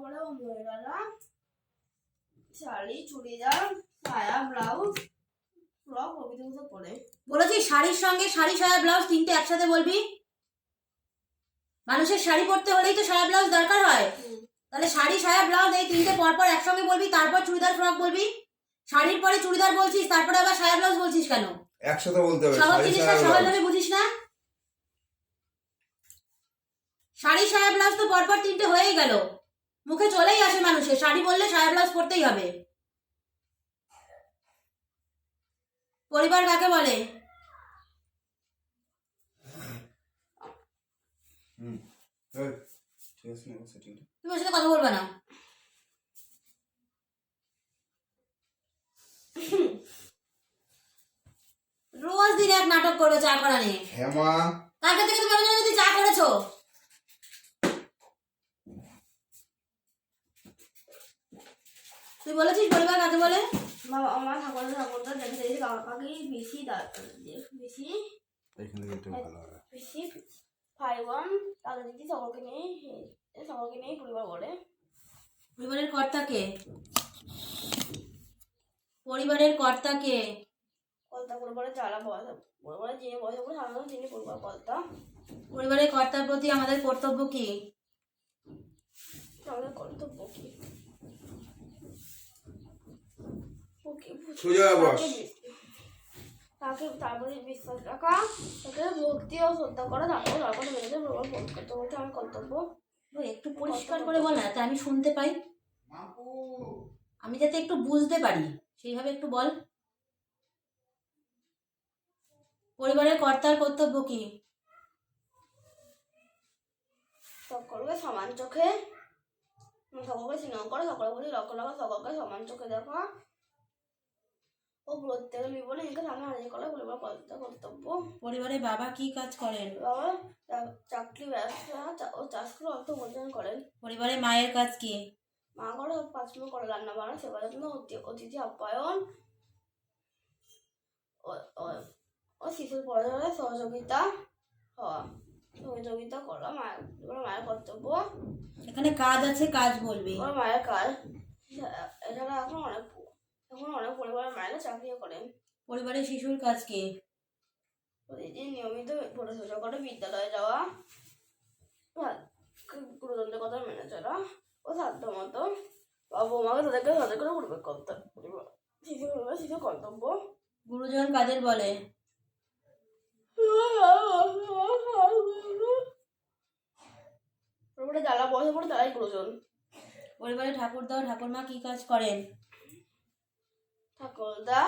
পরে ও মহিলারা শাড়ি চুড়িদার সায়া ব্লাউজ ফ্রক প্রভৃতি কিছু পরে। বলেছি শাড়ির সঙ্গে শাড়ি সায়া ব্লাউজ তিনটে একসাথে বলবি। মানুষের শাড়ি পরতে হলেই তো সায়া ব্লাউজ দরকার হয়, তাহলে শাড়ি সায়া ব্লাউজ এই তিনটে পরপর একসঙ্গে বলবি, তারপর চুড়িদার ফ্রক বলবি। শাড়ির পরে চুড়িদার বলছিস, তারপরে আবার সায়া ব্লাউজ বলছিস কেন? একসাথে বলতে হবে। সহজ জিনিসটা সহজভাবে বুঝিস না? শাড়ি সায়া ব্লাউজ তো পরপর তিনটে হয়েই গেল, মুখে চলেই আসে মানুষের শাড়ি বললে সায়া ব্লাউজ পরতেই হবে। পরিবার কাকে বলে? তুমি ওর সাথে কথা বলবে না। রোজ দিন এক নাটক করবে চা করা নিয়ে। হ্যাঁ মা, তার কাছে তুমি কেন যদি চা করেছো? তুই বলেছিস পরিবার কাকে বলে? বাবা আমার ঠাকুরদা দেখে দেখি কাকাকেই বেশি বেশি বেশি 5-1 তাদের দিদি সকলকে নিয়ে পরিবার বলে। পরিবারের কর্তাকে? পরিবারের কর্তাকে কর্তা পরিবারে যারা পরিবারে যিনি বয়স করে সাধারণত তিনি পরিবার কর্তা। পরিবারের কর্তার প্রতি আমাদের কর্তব্য কি? আমাদের কর্তব্য কি? তাকে তার প্রতি বিশ্বাস রাখা, তাকে ভক্তি ও শ্রদ্ধা করা, তারপর তারপরে মেয়েদের পরিবার কর্তব্য বলতে আমার কর্তব্য। একটু পরিষ্কার করে বল না, আমি শুনতে পাই, আমি যাতে একটু বুঝতে পারি সেইভাবে একটু বল। পরিবারের কর্তার কর্তব্য কি? সকলকে সমান চোখে, সকলকে স্নেহ করে, সকলের প্রতি লক্ষ্য রাখা, সকলকে সমান চোখে দেখা ও প্রত্যেকের বিপদে নিজেকে সামনে হাজির করা পরিবার কর্তব্য। পরিবারে বাবা কি কাজ করেন? বাবা চাকরি, ব্যবসা ও চাষ করে অর্থ উপার্জন করেন। পরিবারে মায়ের কাজ কি? মা করে কাজকর্ম করে, রান্না বান্না, সেবা যত্ন, অতিথি আপ্যায়ন ও শিশুর পড়াশোনায় সহযোগিতা করা মায়ের কর্তব্য। এখানে কাজ আছে, কাজ বলবি। মায়ের কাজ এছাড়া এখন অনেক পরিবারের মায়েরা চাকরিও করেন। পরিবারের শিশুর কাজ কি? প্রতিদিন নিয়মিত পড়াশোনা করে বিদ্যালয়ে যাওয়া, গুরুজনদের কথা মেনে চলা ও সাধ্য মতো বাবা মাকে তাদেরকে সাথে করে পরিবার শিশু কর্তব্য। গুরুজন কাদের বলে? পরিবারে যারা বয়সে পড়ে তারাই গুরুজন। পরিবারে ঠাকুরদা ও ঠাকুরমা কি কাজ করেন? ঠাকুরদা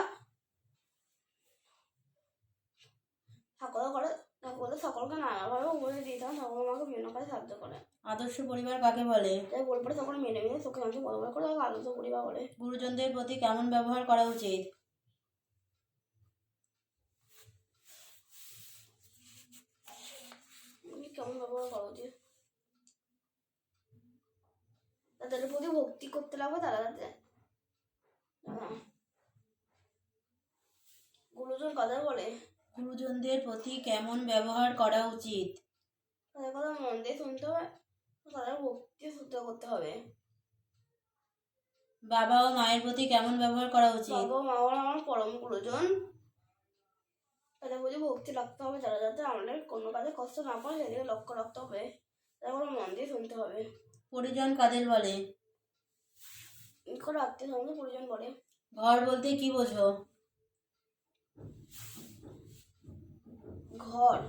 সকলকে নানাভাবে উপদেশ দিয়ে থাকেন, ঠাকুরমাকে বিভিন্ন কাজে সাহায্য করেন। আদর্শ পরিবার কাকে বলে? তাই পরিবারে সকলে মিলে মিলে সুখে শান্তি বসবাস করে তাকে আদর্শ পরিবার বলে। গুরুজনদের প্রতি কেমন ব্যবহার করা উচিত? কেমন ব্যবহার করা উচিত? তাদের প্রতি ভক্তি করতে লাগবে, তারা যাতে। গুরুজন কাদের বলে? গুরুজনদের প্রতি কেমন ব্যবহার করা উচিত? তাদের কথা মন দিয়ে শুনতে হবে, তাদের ভক্তি শ্রদ্ধা করতে হবে। বাবা ও মায়ের প্রতি কেমন ব্যবহার করা উচিত? বাবা মা হলো আমার পরম গুরুজন, তাদের প্রতি ভক্তি রাখতে হবে, যারা যাতে আমাদের কোনো কাজে কষ্ট না পায় সেদিকে লক্ষ্য রাখতে হবে, তাদের মন দিয়ে শুনতে হবে। পরিজন কাদের বলে? নিকট আত্মীয় স্বজনকে পরিজন বলে। ঘর বলতে কি বোঝো? ঘর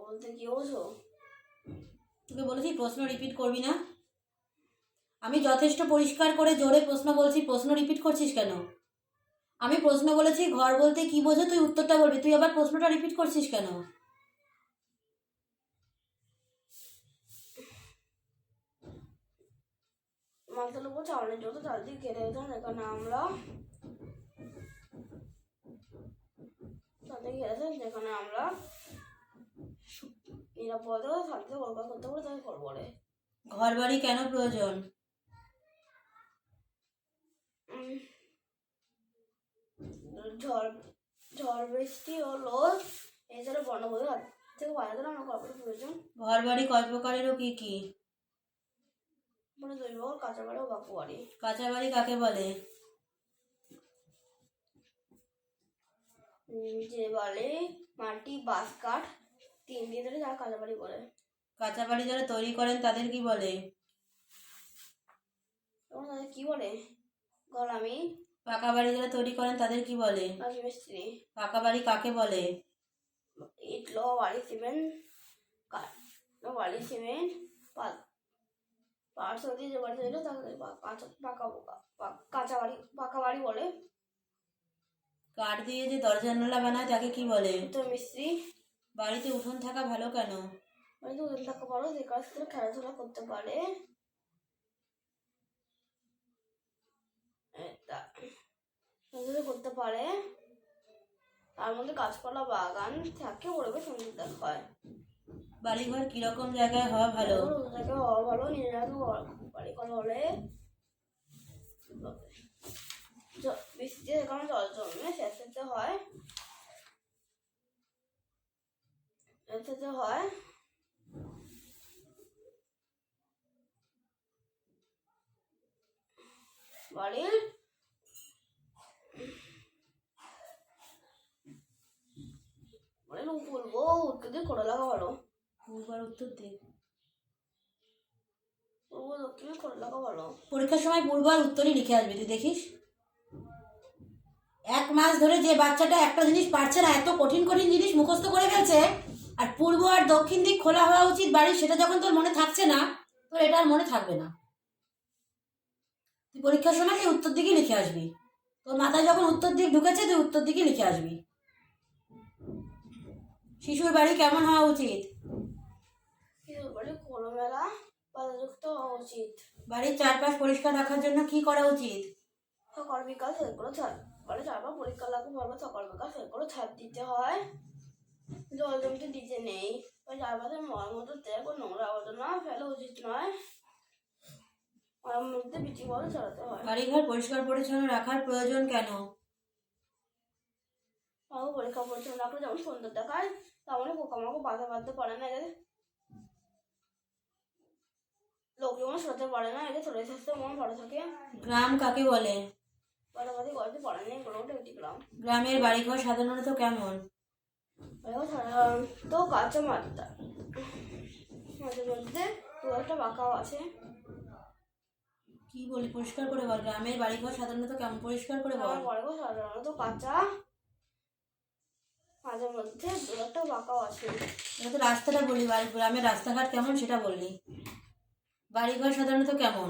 বলতে কি বোঝো? তোকে বলেছি প্রশ্ন রিপিট করবি না। আমি যথেষ্ট পরিষ্কার করে জোরে প্রশ্ন বলছি, প্রশ্ন রিপিট করছিস কেন? আমি প্রশ্ন বলেছি ঘর বলতে কি বোঝো, তুই উত্তরটা বলবি, তুই আবার প্রশ্নটা রিপিট করছিস কেন? মাথার উপর চাউলের যত চারদিকে ঘেরে যেতাম, সেখানে আমরা নিরাপদে ও শান্তিতে বসবাস করতে পারে, তাই ঘর বলে। ঘর বাড়ি কেন প্রয়োজন? ঝড় বৃষ্টি ও রোদ অন্য বই হাত থেকে বাজাতে না আমার কতটা প্রয়োজন। ঘর বাড়ি কয় প্রকারেরও কি কি? মানে জৈব ঘর, কাঁচা বাড়ি ও বাকু বাড়ি। কাঁচা বাড়ি কাকে বলে? যে বলে মাটি, বাঁশ, কাঠ 3 দিয়ে ধরে যারা কাঁচা বাড়ি বলে। কাঁচা বাড়ি যারা তৈরি করেন তাদের কি বলে? তখন তাদের কি বলে? গলামি। পাকা বাড়ি যারা তৈরি করেন তাদের কি বলে? মিস্ত্রি। পাকা বাড়ি কাকে বলে? ইট, লো, বালি, সিমেন্ট, কাঠ, বালি, সিমেন্ট, পার্টস দিয়ে যে বাড়ি তৈরি তাকে পাকা বাড়ি বলে। কাঠ দিয়ে যে দরজা জানালা বানায় তাকে কি বলে? তো মিস্ত্রি। বাড়িতে উঠোন থাকা ভালো কেন? বাড়িতে ওজন থাকা বড়, যে কাজ করে খেলাধুলা করতে পারে। করতে পারে, তার মধ্যে গাছপালা বাগান থাকে, পরিবেশ সুন্দর হয়। বাড়িঘর কিরকম জায়গায় হওয়া ভালো? জায়গায় হওয়া ভালো, নিজের আগে বাড়ি করা হলে বৃষ্টিতে যেখানে জল জমে সেচতে হয়, বাড়ির পূর্ব উত্তর দিক করে লাগা ভালো। পূর্ব আর উত্তর দিক? পূর্ব দক্ষিণে করে লাগা ভালো। পরীক্ষার সময় পূর্ব আর উত্তরই লিখে আসবি, তুই দেখিস। 1 মাস ধরে যে বাচ্চাটা একটা জিনিস পারছে না, এত কঠিন কঠিন জিনিস মুখস্থ করে ফেলছে, আর পূর্ব আর দক্ষিণ দিক খোলা হওয়া উচিত বাড়ি, সেটা যখন তোর মনে থাকছে না, তোর এটা আর মনে থাকবে না। তুই পরীক্ষার সময় এই উত্তর দিকই লিখে আসবি। তোর মাথায় যখন উত্তর দিক ঢুকেছে তুই উত্তর দিকই লিখে আসবি। শিশুর বাড়ি কেমন হওয়া উচিত? শিশুর বাড়ি খোলামেলা বাধাযুক্ত হওয়া উচিত। বাড়ির চারপাশ পরিষ্কার রাখার জন্য কি করা উচিত? সকাল বিকাল সেগুলো বাড়ির চারপাশ পরিষ্কার লাগবে, ভাবে সকাল বিকাল সেগুলো ছাদ দিতে হয়। জল জমতে দিতে নেই। চারপাশে মলমূত্র ত্যাগ ও নোংরা আবর্জনা ফেলা উচিত নয়। মধ্যে বিচি বল চালাতে হয়। বাড়িঘর পরিষ্কার পরিচ্ছন্ন রাখার প্রয়োজন কেন? পরিষ্কার পরিচ্ছন্ন রাখলে যেমন সুন্দর দেখায়, তেমন পোকামাকড় বাধা বাঁধতে পারে না, এদের লোক যেমন সরতে পারে না, এদের শরীর স্বাস্থ্য মন ভালো থাকে। গ্রাম কাকে বলে? বাধাবাধি করতে পারে না, এগুলো একটি গ্রাম। গ্রামের বাড়িঘর সাধারণত কেমন? সাধারণত কাঁচা মাত্রা, মাঝে মধ্যে দু একটা বাঁকাও আছে। কি বলি, পরিষ্কার করে বল। গ্রামের বাড়িঘর সাধারণত কেমন, পরিষ্কার করে বল। বাড়িঘর সাধারণত কাঁচা, মাঝে মধ্যে দু একটা বাঁকাও আছে। এটা তো রাস্তাটা বলি, গ্রামের রাস্তাঘাট কেমন সেটা বললি। বাড়িঘর সাধারণত কেমন?